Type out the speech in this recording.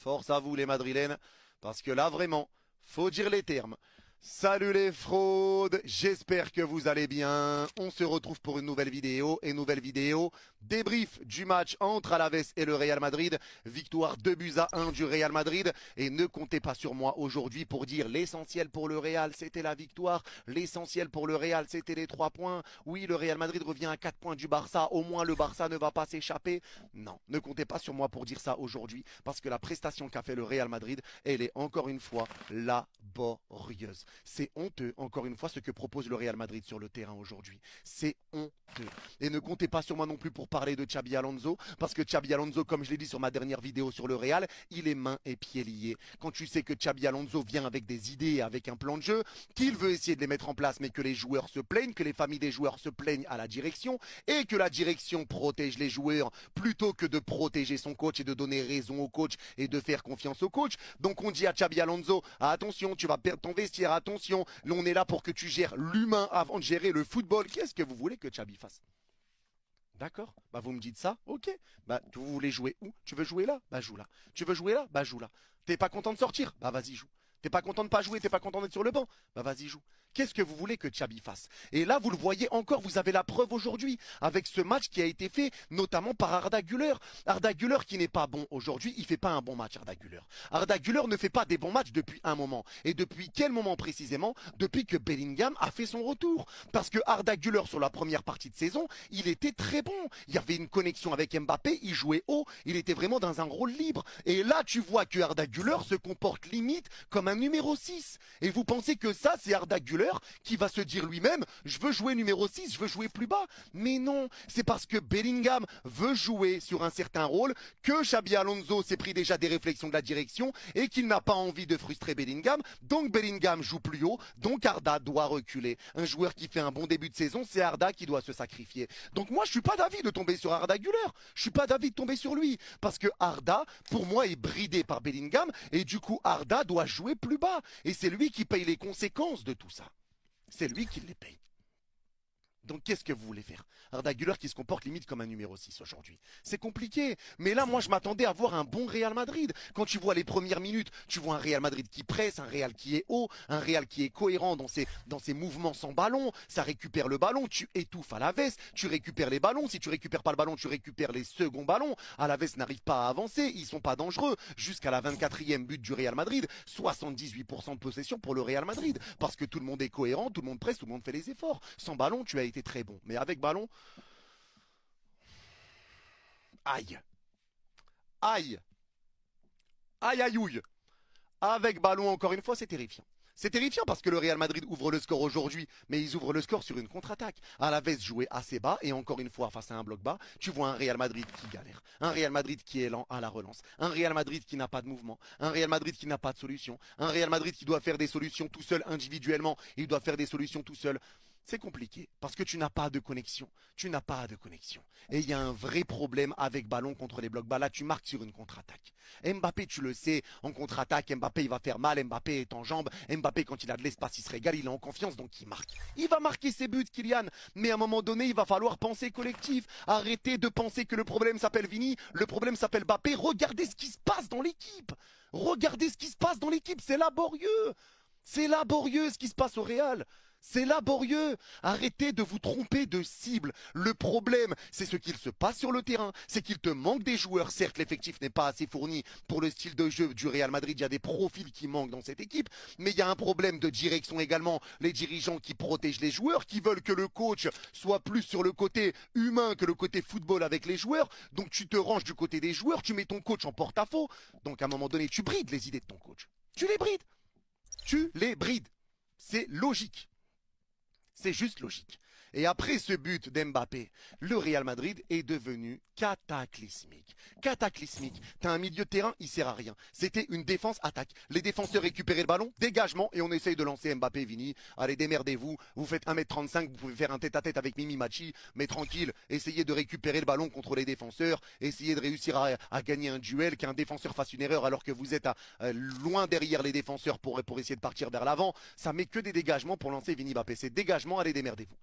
Force à vous les Madrilènes, parce que là vraiment, faut dire les termes. Salut les fraudes, j'espère que vous allez bien. On se retrouve pour une nouvelle vidéo. Débrief du match entre Alaves et le Real Madrid. Victoire 2-1 du Real Madrid. Et ne comptez pas sur moi aujourd'hui pour dire l'essentiel pour le Real, c'était la victoire. L'essentiel pour le Real, c'était les 3 points. Oui, le Real Madrid revient à 4 points du Barça. Au moins, le Barça ne va pas s'échapper. Non, ne comptez pas sur moi pour dire ça aujourd'hui. Parce que la prestation qu'a fait le Real Madrid, elle est encore une fois laborieuse. C'est honteux, encore une fois, ce que propose le Real Madrid sur le terrain aujourd'hui. C'est honteux. Et ne comptez pas sur moi non plus pour parler de Xabi Alonso, parce que Xabi Alonso, comme je l'ai dit sur ma dernière vidéo sur le Real, il est mains et pieds liés. Quand tu sais que Xabi Alonso vient avec des idées, avec un plan de jeu, qu'il veut essayer de les mettre en place, mais que les joueurs se plaignent, que les familles des joueurs se plaignent à la direction, et que la direction protège les joueurs plutôt que de protéger son coach et de donner raison au coach et de faire confiance au coach. Donc on dit à Xabi Alonso, attention, tu vas perdre ton vestiaire, attention, on est là pour que tu gères l'humain avant de gérer le football. Qu'est-ce que vous voulez que Xabi fasse? D'accord, bah vous me dites ça, ok. Bah vous voulez jouer où? Tu veux jouer là? Bah joue là. Tu veux jouer là? Bah joue là. T'es pas content de sortir? Bah vas-y joue. T'es pas content de pas jouer, t'es pas content d'être sur le banc? Bah vas-y joue. Qu'est-ce que vous voulez que Xabi fasse? Et là, vous le voyez encore, vous avez la preuve aujourd'hui avec ce match qui a été fait notamment par Arda Güler. Arda Güler qui n'est pas bon aujourd'hui, il fait pas un bon match Arda Güler. Arda Güler ne fait pas des bons matchs depuis un moment. Et depuis quel moment précisément? Depuis que Bellingham a fait son retour. Parce que Arda Güler sur la première partie de saison, il était très bon. Il y avait une connexion avec Mbappé, il jouait haut, il était vraiment dans un rôle libre. Et là, tu vois que Arda Güler se comporte limite comme un numéro 6. Et vous pensez que ça, c'est Arda Güler qui va se dire lui-même, je veux jouer numéro 6, je veux jouer plus bas. Mais non, c'est parce que Bellingham veut jouer sur un certain rôle que Xabi Alonso s'est pris déjà des réflexions de la direction et qu'il n'a pas envie de frustrer Bellingham. Donc Bellingham joue plus haut, donc Arda doit reculer. Un joueur qui fait un bon début de saison, c'est Arda qui doit se sacrifier. Donc moi, je suis pas d'avis de tomber sur Arda Güler. Je suis pas d'avis de tomber sur lui. Parce que Arda, pour moi, est bridé par Bellingham et du coup, Arda doit jouer plus bas. Et c'est lui qui paye les conséquences de tout ça. C'est lui qui les paye. Donc qu'est-ce que vous voulez faire? Arda Güler qui se comporte limite comme un numéro 6 aujourd'hui. C'est compliqué. Mais là, moi, je m'attendais à voir un bon Real Madrid. Quand tu vois les premières minutes, tu vois un Real Madrid qui presse, un Real qui est haut, un Real qui est cohérent dans ses mouvements sans ballon. Ça récupère le ballon, tu étouffes Alaves, tu récupères les ballons. Si tu récupères pas le ballon, tu récupères les seconds ballons. Alaves n'arrive pas à avancer, ils sont pas dangereux. Jusqu'à la 24e but du Real Madrid, 78% de possession pour le Real Madrid. Parce que tout le monde est cohérent, tout le monde presse, tout le monde fait les efforts. Sans ballon, tu as été très bon. Mais avec ballon, aïe, aïe, aïe, aïe, ouille. Avec ballon, encore une fois, c'est terrifiant. C'est terrifiant parce que le Real Madrid ouvre le score aujourd'hui, mais ils ouvrent le score sur une contre-attaque. Alaves jouait assez bas et encore une fois face à un bloc bas, tu vois un Real Madrid qui galère, un Real Madrid qui est lent à la relance, un Real Madrid qui n'a pas de mouvement, un Real Madrid qui n'a pas de solution, un Real Madrid qui doit faire des solutions tout seul individuellement, il doit faire des solutions tout seul. C'est compliqué parce que tu n'as pas de connexion. Tu n'as pas de connexion. Et il y a un vrai problème avec ballon contre les blocs bas. Là, tu marques sur une contre-attaque. Mbappé, tu le sais, en contre-attaque, Mbappé, il va faire mal. Mbappé est en jambes. Mbappé, quand il a de l'espace, il se régale. Il est en confiance, donc il marque. Il va marquer ses buts, Kylian. Mais à un moment donné, il va falloir penser collectif. Arrêtez de penser que le problème s'appelle Vini. Le problème s'appelle Mbappé. Regardez ce qui se passe dans l'équipe. Regardez ce qui se passe dans l'équipe. C'est laborieux. C'est laborieux ce qui se passe au Real. C'est laborieux. Arrêtez de vous tromper de cible. Le problème, c'est ce qu'il se passe sur le terrain. C'est qu'il te manque des joueurs. Certes, l'effectif n'est pas assez fourni pour le style de jeu du Real Madrid. Il y a des profils qui manquent dans cette équipe. Mais il y a un problème de direction également. Les dirigeants qui protègent les joueurs, qui veulent que le coach soit plus sur le côté humain que le côté football avec les joueurs. Donc tu te ranges du côté des joueurs. Tu mets ton coach en porte-à-faux. Donc à un moment donné, tu brides les idées de ton coach. Tu les brides. Tu les brides. C'est logique. C'est juste logique. Et après ce but d'Mbappé, le Real Madrid est devenu cataclysmique. Cataclysmique. T'as un milieu de terrain, il sert à rien. C'était une défense-attaque. Les défenseurs récupéraient le ballon, dégagement, et on essaye de lancer Mbappé, Vini. Allez, démerdez-vous. Vous faites 1m35, vous pouvez faire un tête-à-tête avec Mimi Machi, mais tranquille, essayez de récupérer le ballon contre les défenseurs, essayez de réussir à gagner un duel, qu'un défenseur fasse une erreur alors que vous êtes loin derrière les défenseurs pour essayer de partir vers l'avant. Ça met que des dégagements pour lancer Vini Mbappé. C'est dégagement, allez, démerdez-vous.